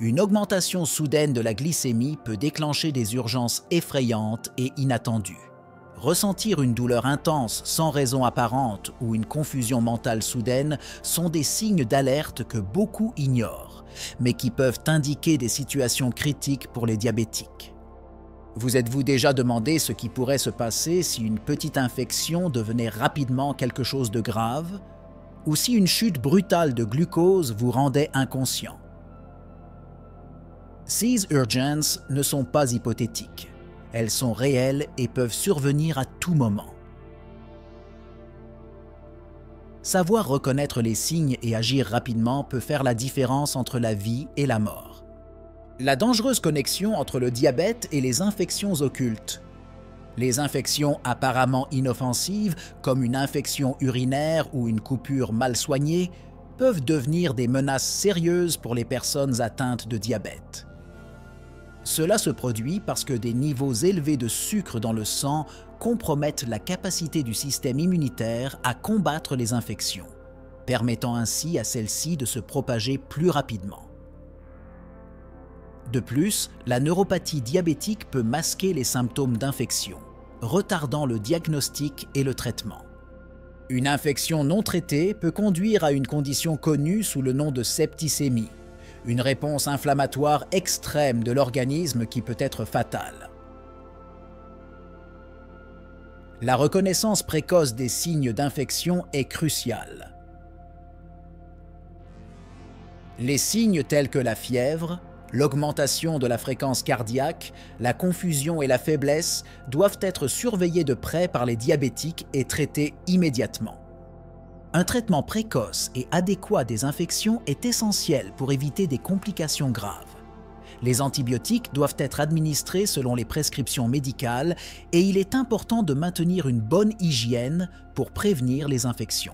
Une augmentation soudaine de la glycémie peut déclencher des urgences effrayantes et inattendues. Ressentir une douleur intense sans raison apparente ou une confusion mentale soudaine sont des signes d'alerte que beaucoup ignorent, mais qui peuvent indiquer des situations critiques pour les diabétiques. Vous êtes-vous déjà demandé ce qui pourrait se passer si une petite infection devenait rapidement quelque chose de grave, ou si une chute brutale de glucose vous rendait inconscient? Ces urgences ne sont pas hypothétiques. Elles sont réelles et peuvent survenir à tout moment. Savoir reconnaître les signes et agir rapidement peut faire la différence entre la vie et la mort. La dangereuse connexion entre le diabète et les infections occultes. Les infections apparemment inoffensives, comme une infection urinaire ou une coupure mal soignée, peuvent devenir des menaces sérieuses pour les personnes atteintes de diabète. Cela se produit parce que des niveaux élevés de sucre dans le sang compromettent la capacité du système immunitaire à combattre les infections, permettant ainsi à celles-ci de se propager plus rapidement. De plus, la neuropathie diabétique peut masquer les symptômes d'infection, retardant le diagnostic et le traitement. Une infection non traitée peut conduire à une condition connue sous le nom de septicémie, une réponse inflammatoire extrême de l'organisme qui peut être fatale. La reconnaissance précoce des signes d'infection est cruciale. Les signes tels que la fièvre, l'augmentation de la fréquence cardiaque, la confusion et la faiblesse doivent être surveillés de près par les diabétiques et traités immédiatement. Un traitement précoce et adéquat des infections est essentiel pour éviter des complications graves. Les antibiotiques doivent être administrés selon les prescriptions médicales et il est important de maintenir une bonne hygiène pour prévenir les infections.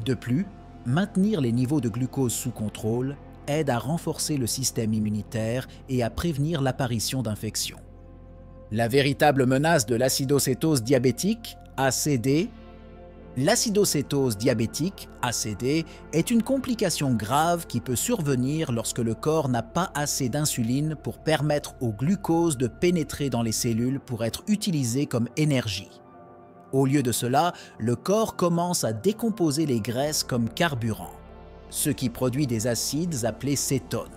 De plus, maintenir les niveaux de glucose sous contrôle aide à renforcer le système immunitaire et à prévenir l'apparition d'infections. La véritable menace de l'acidocétose diabétique, ACD. L'acidocétose diabétique, ACD, est une complication grave qui peut survenir lorsque le corps n'a pas assez d'insuline pour permettre au glucose de pénétrer dans les cellules pour être utilisé comme énergie. Au lieu de cela, le corps commence à décomposer les graisses comme carburant, ce qui produit des acides appelés cétones.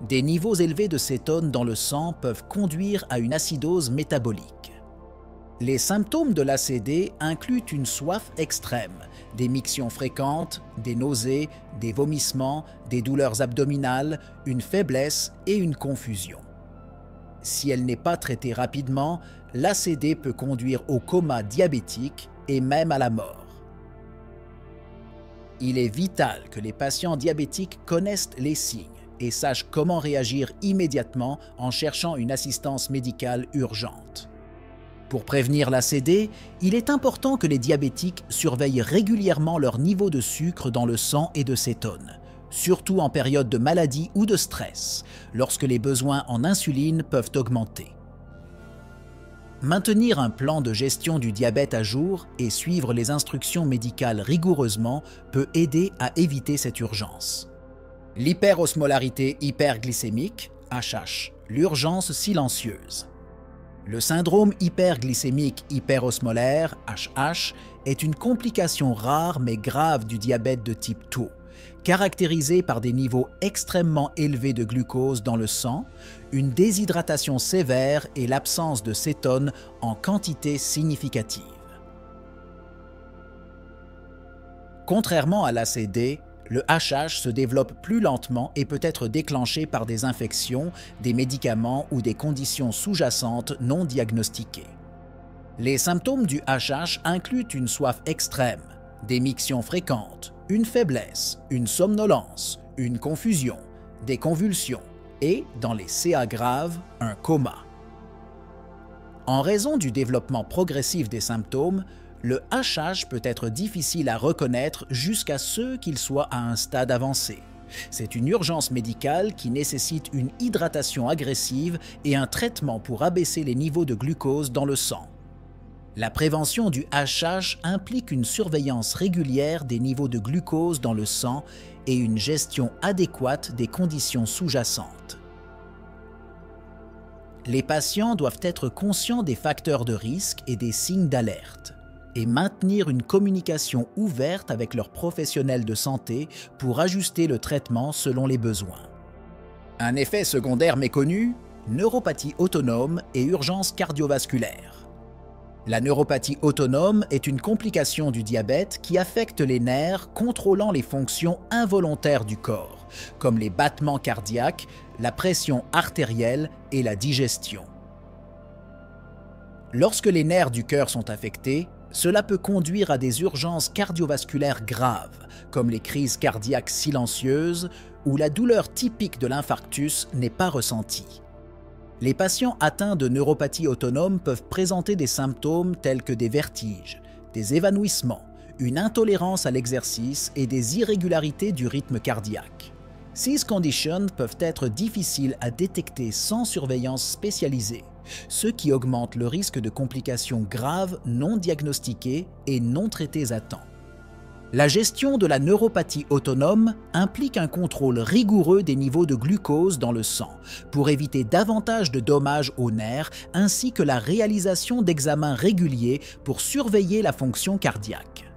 Des niveaux élevés de cétones dans le sang peuvent conduire à une acidose métabolique. Les symptômes de l'ACD incluent une soif extrême, des mictions fréquentes, des nausées, des vomissements, des douleurs abdominales, une faiblesse et une confusion. Si elle n'est pas traitée rapidement, l'ACD peut conduire au coma diabétique et même à la mort. Il est vital que les patients diabétiques connaissent les signes et sachent comment réagir immédiatement en cherchant une assistance médicale urgente. Pour prévenir l'ACD, il est important que les diabétiques surveillent régulièrement leur niveau de sucre dans le sang et de cétones, surtout en période de maladie ou de stress, lorsque les besoins en insuline peuvent augmenter. Maintenir un plan de gestion du diabète à jour et suivre les instructions médicales rigoureusement peut aider à éviter cette urgence. L'hyperosmolarité hyperglycémique, HH, l'urgence silencieuse. Le syndrome hyperglycémique hyperosmolaire, HH, est une complication rare mais grave du diabète de type 2, caractérisée par des niveaux extrêmement élevés de glucose dans le sang, une déshydratation sévère et l'absence de cétones en quantité significative. Contrairement à l'ACD, le HH se développe plus lentement et peut être déclenché par des infections, des médicaments ou des conditions sous-jacentes non diagnostiquées. Les symptômes du HH incluent une soif extrême, des mictions fréquentes, une faiblesse, une somnolence, une confusion, des convulsions et, dans les CA graves, un coma. En raison du développement progressif des symptômes, le HH peut être difficile à reconnaître jusqu'à ce qu'il soit à un stade avancé. C'est une urgence médicale qui nécessite une hydratation agressive et un traitement pour abaisser les niveaux de glucose dans le sang. La prévention du HH implique une surveillance régulière des niveaux de glucose dans le sang et une gestion adéquate des conditions sous-jacentes. Les patients doivent être conscients des facteurs de risque et des signes d'alerte et maintenir une communication ouverte avec leurs professionnels de santé pour ajuster le traitement selon les besoins. Un effet secondaire méconnu, neuropathie autonome et urgence cardiovasculaire. La neuropathie autonome est une complication du diabète qui affecte les nerfs contrôlant les fonctions involontaires du corps, comme les battements cardiaques, la pression artérielle et la digestion. Lorsque les nerfs du cœur sont affectés, cela peut conduire à des urgences cardiovasculaires graves, comme les crises cardiaques silencieuses, où la douleur typique de l'infarctus n'est pas ressentie. Les patients atteints de neuropathie autonome peuvent présenter des symptômes tels que des vertiges, des évanouissements, une intolérance à l'exercice et des irrégularités du rythme cardiaque. Ces conditions peuvent être difficiles à détecter sans surveillance spécialisée, ce qui augmente le risque de complications graves non diagnostiquées et non traitées à temps. La gestion de la neuropathie autonome implique un contrôle rigoureux des niveaux de glucose dans le sang pour éviter davantage de dommages aux nerfs ainsi que la réalisation d'examens réguliers pour surveiller la fonction cardiaque.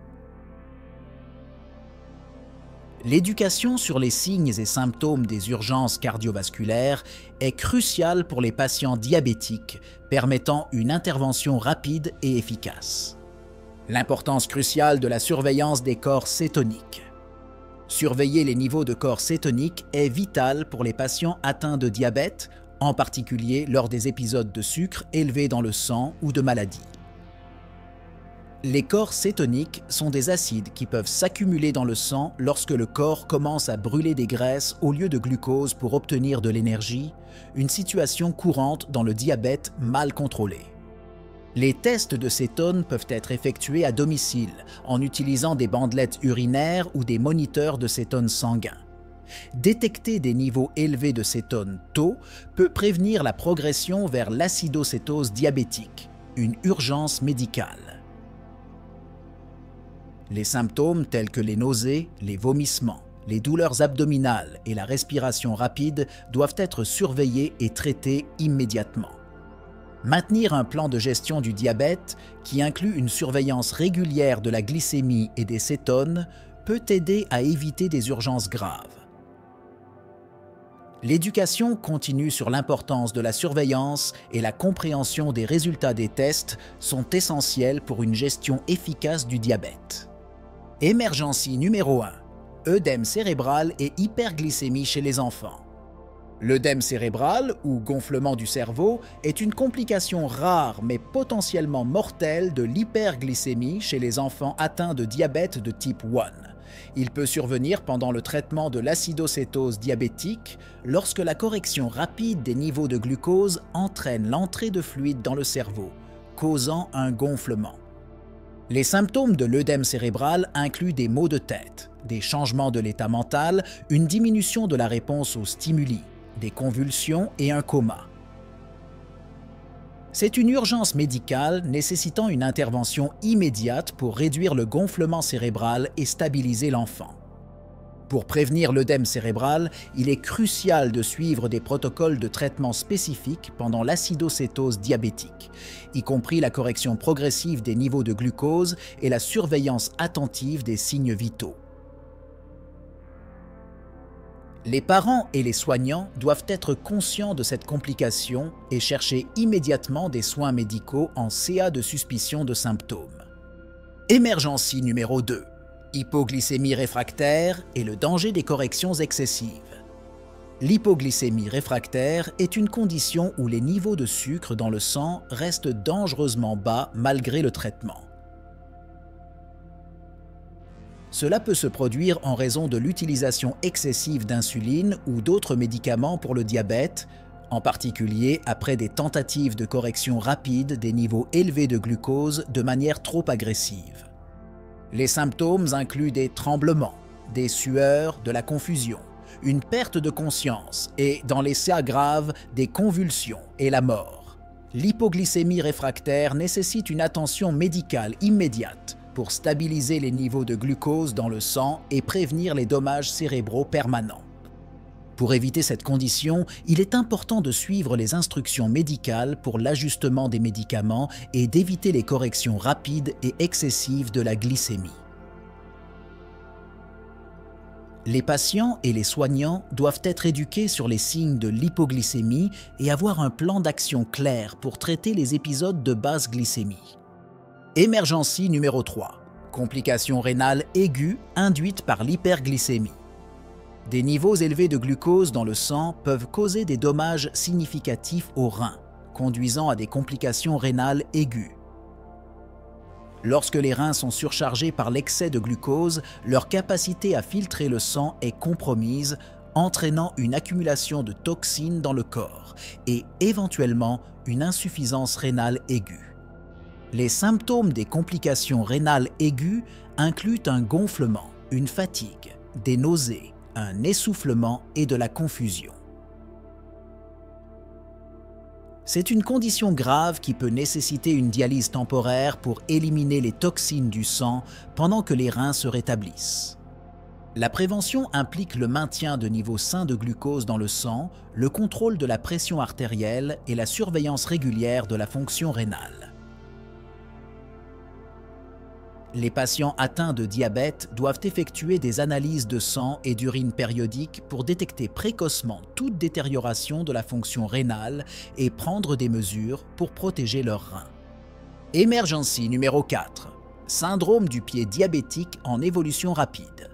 L'éducation sur les signes et symptômes des urgences cardiovasculaires est cruciale pour les patients diabétiques, permettant une intervention rapide et efficace. L'importance cruciale de la surveillance des corps cétoniques. Surveiller les niveaux de corps cétoniques est vital pour les patients atteints de diabète, en particulier lors des épisodes de sucre élevé dans le sang ou de maladies. Les corps cétoniques sont des acides qui peuvent s'accumuler dans le sang lorsque le corps commence à brûler des graisses au lieu de glucose pour obtenir de l'énergie, une situation courante dans le diabète mal contrôlé. Les tests de cétone peuvent être effectués à domicile en utilisant des bandelettes urinaires ou des moniteurs de cétone sanguin. Détecter des niveaux élevés de cétone tôt peut prévenir la progression vers l'acidocétose diabétique, une urgence médicale. Les symptômes tels que les nausées, les vomissements, les douleurs abdominales et la respiration rapide doivent être surveillés et traités immédiatement. Maintenir un plan de gestion du diabète qui inclut une surveillance régulière de la glycémie et des cétones peut aider à éviter des urgences graves. L'éducation continue sur l'importance de la surveillance et la compréhension des résultats des tests sont essentiels pour une gestion efficace du diabète. Émergencie numéro 1. Œdème cérébral et hyperglycémie chez les enfants. L'œdème cérébral, ou gonflement du cerveau, est une complication rare mais potentiellement mortelle de l'hyperglycémie chez les enfants atteints de diabète de type 1. Il peut survenir pendant le traitement de l'acidocétose diabétique lorsque la correction rapide des niveaux de glucose entraîne l'entrée de fluide dans le cerveau, causant un gonflement. Les symptômes de l'œdème cérébral incluent des maux de tête, des changements de l'état mental, une diminution de la réponse aux stimuli, des convulsions et un coma. C'est une urgence médicale nécessitant une intervention immédiate pour réduire le gonflement cérébral et stabiliser l'enfant. Pour prévenir l'œdème cérébral, il est crucial de suivre des protocoles de traitement spécifiques pendant l'acidocétose diabétique, y compris la correction progressive des niveaux de glucose et la surveillance attentive des signes vitaux. Les parents et les soignants doivent être conscients de cette complication et chercher immédiatement des soins médicaux en cas de suspicion de symptômes. Émergencie numéro 2. Hypoglycémie réfractaire et le danger des corrections excessives. L'hypoglycémie réfractaire est une condition où les niveaux de sucre dans le sang restent dangereusement bas malgré le traitement. Cela peut se produire en raison de l'utilisation excessive d'insuline ou d'autres médicaments pour le diabète, en particulier après des tentatives de correction rapide des niveaux élevés de glucose de manière trop agressive. Les symptômes incluent des tremblements, des sueurs, de la confusion, une perte de conscience et, dans les cas graves, des convulsions et la mort. L'hypoglycémie réfractaire nécessite une attention médicale immédiate pour stabiliser les niveaux de glucose dans le sang et prévenir les dommages cérébraux permanents. Pour éviter cette condition, il est important de suivre les instructions médicales pour l'ajustement des médicaments et d'éviter les corrections rapides et excessives de la glycémie. Les patients et les soignants doivent être éduqués sur les signes de l'hypoglycémie et avoir un plan d'action clair pour traiter les épisodes de basse glycémie. Émergencie numéro 3. Complications rénales aiguës induites par l'hyperglycémie. Des niveaux élevés de glucose dans le sang peuvent causer des dommages significatifs aux reins, conduisant à des complications rénales aiguës. Lorsque les reins sont surchargés par l'excès de glucose, leur capacité à filtrer le sang est compromise, entraînant une accumulation de toxines dans le corps et éventuellement une insuffisance rénale aiguë. Les symptômes des complications rénales aiguës incluent un gonflement, une fatigue, des nausées, un essoufflement et de la confusion. C'est une condition grave qui peut nécessiter une dialyse temporaire pour éliminer les toxines du sang pendant que les reins se rétablissent. La prévention implique le maintien de niveaux sains de glucose dans le sang, le contrôle de la pression artérielle et la surveillance régulière de la fonction rénale. Les patients atteints de diabète doivent effectuer des analyses de sang et d'urine périodiques pour détecter précocement toute détérioration de la fonction rénale et prendre des mesures pour protéger leurs reins. Émergencie numéro 4. Syndrome du pied diabétique en évolution rapide.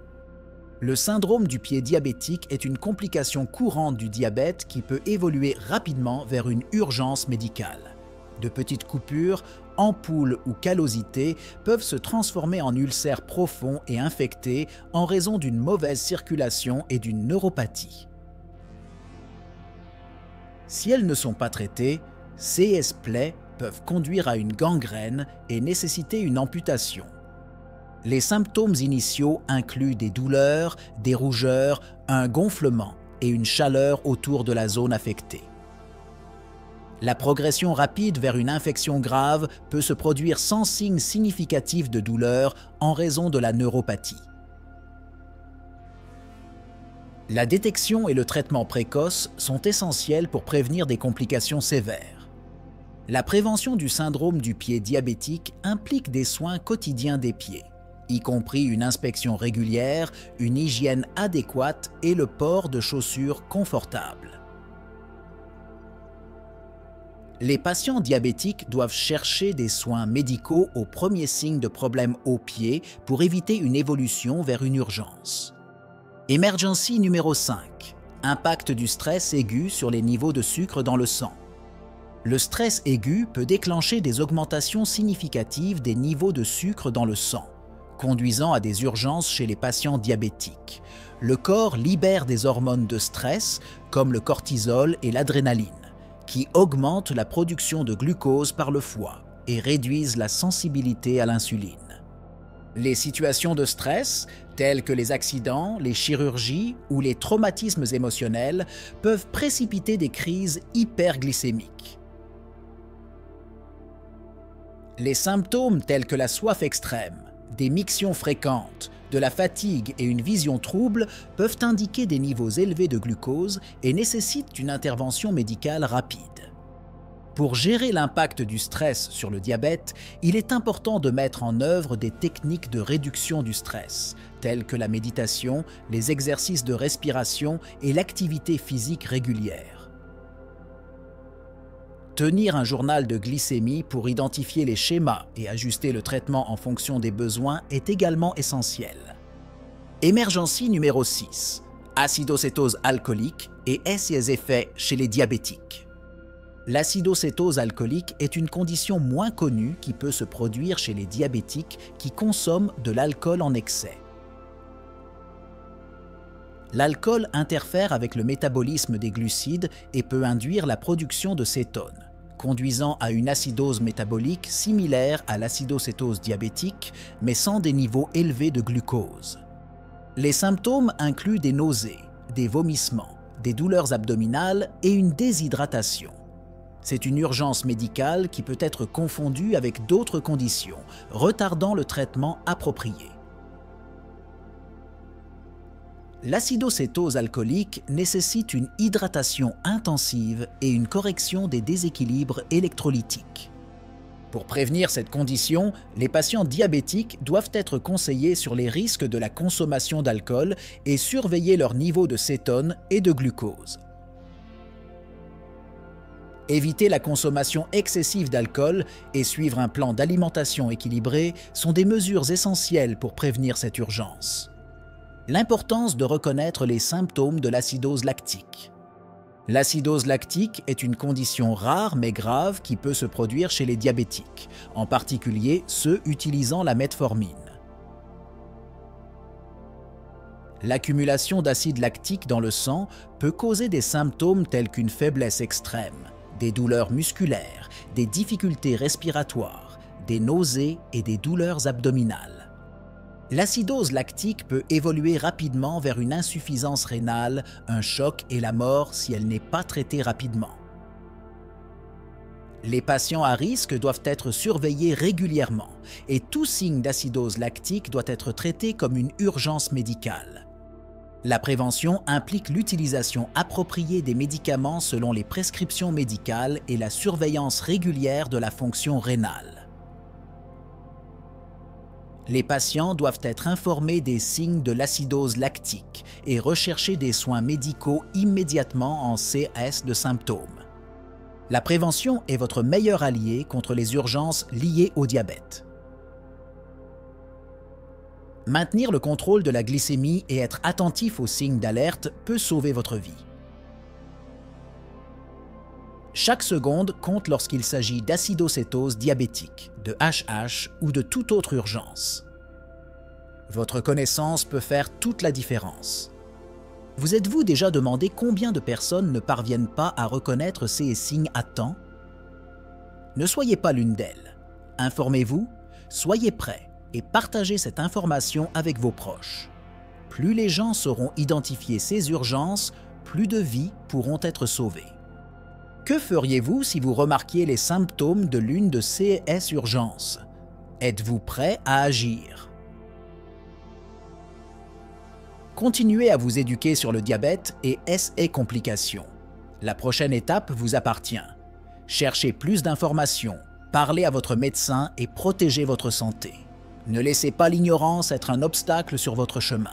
Le syndrome du pied diabétique est une complication courante du diabète qui peut évoluer rapidement vers une urgence médicale. De petites coupures, ampoules ou callosités peuvent se transformer en ulcères profonds et infectés en raison d'une mauvaise circulation et d'une neuropathie. Si elles ne sont pas traitées, ces plaies peuvent conduire à une gangrène et nécessiter une amputation. Les symptômes initiaux incluent des douleurs, des rougeurs, un gonflement et une chaleur autour de la zone affectée. La progression rapide vers une infection grave peut se produire sans signe significatif de douleur en raison de la neuropathie. La détection et le traitement précoce sont essentiels pour prévenir des complications sévères. La prévention du syndrome du pied diabétique implique des soins quotidiens des pieds, y compris une inspection régulière, une hygiène adéquate et le port de chaussures confortables. Les patients diabétiques doivent chercher des soins médicaux aux premiers signes de problèmes aux pieds pour éviter une évolution vers une urgence. Émergencie numéro 5. Impact du stress aigu sur les niveaux de sucre dans le sang. Le stress aigu peut déclencher des augmentations significatives des niveaux de sucre dans le sang, conduisant à des urgences chez les patients diabétiques. Le corps libère des hormones de stress comme le cortisol et l'adrénaline, qui augmentent la production de glucose par le foie et réduisent la sensibilité à l'insuline. Les situations de stress, telles que les accidents, les chirurgies ou les traumatismes émotionnels, peuvent précipiter des crises hyperglycémiques. Les symptômes tels que la soif extrême, des mictions fréquentes, de la fatigue et une vision trouble peuvent indiquer des niveaux élevés de glucose et nécessitent une intervention médicale rapide. Pour gérer l'impact du stress sur le diabète, il est important de mettre en œuvre des techniques de réduction du stress, telles que la méditation, les exercices de respiration et l'activité physique régulière. Tenir un journal de glycémie pour identifier les schémas et ajuster le traitement en fonction des besoins est également essentiel. Émergencie numéro 6. Acidocétose alcoolique et ses effets chez les diabétiques. L'acidocétose alcoolique est une condition moins connue qui peut se produire chez les diabétiques qui consomment de l'alcool en excès. L'alcool interfère avec le métabolisme des glucides et peut induire la production de cétones, conduisant à une acidose métabolique similaire à l'acidocétose diabétique, mais sans des niveaux élevés de glucose. Les symptômes incluent des nausées, des vomissements, des douleurs abdominales et une déshydratation. C'est une urgence médicale qui peut être confondue avec d'autres conditions, retardant le traitement approprié. L'acidocétose alcoolique nécessite une hydratation intensive et une correction des déséquilibres électrolytiques. Pour prévenir cette condition, les patients diabétiques doivent être conseillés sur les risques de la consommation d'alcool et surveiller leur niveau de cétone et de glucose. Éviter la consommation excessive d'alcool et suivre un plan d'alimentation équilibré sont des mesures essentielles pour prévenir cette urgence. L'importance de reconnaître les symptômes de l'acidose lactique. L'acidose lactique est une condition rare mais grave qui peut se produire chez les diabétiques, en particulier ceux utilisant la metformine. L'accumulation d'acide lactique dans le sang peut causer des symptômes tels qu'une faiblesse extrême, des douleurs musculaires, des difficultés respiratoires, des nausées et des douleurs abdominales. L'acidose lactique peut évoluer rapidement vers une insuffisance rénale, un choc et la mort si elle n'est pas traitée rapidement. Les patients à risque doivent être surveillés régulièrement et tout signe d'acidose lactique doit être traité comme une urgence médicale. La prévention implique l'utilisation appropriée des médicaments selon les prescriptions médicales et la surveillance régulière de la fonction rénale. Les patients doivent être informés des signes de l'acidose lactique et rechercher des soins médicaux immédiatement en CS de symptômes. La prévention est votre meilleur allié contre les urgences liées au diabète. Maintenir le contrôle de la glycémie et être attentif aux signes d'alerte peut sauver votre vie. Chaque seconde compte lorsqu'il s'agit d'acidocétose diabétique, de HH ou de toute autre urgence. Votre connaissance peut faire toute la différence. Vous êtes-vous déjà demandé combien de personnes ne parviennent pas à reconnaître ces signes à temps? Ne soyez pas l'une d'elles. Informez-vous, soyez prêts et partagez cette information avec vos proches. Plus les gens sauront identifier ces urgences, plus de vies pourront être sauvées. Que feriez-vous si vous remarquiez les symptômes de l'une de ces urgences? Êtes-vous prêt à agir? Continuez à vous éduquer sur le diabète et ses complications. La prochaine étape vous appartient. Cherchez plus d'informations, parlez à votre médecin et protégez votre santé. Ne laissez pas l'ignorance être un obstacle sur votre chemin.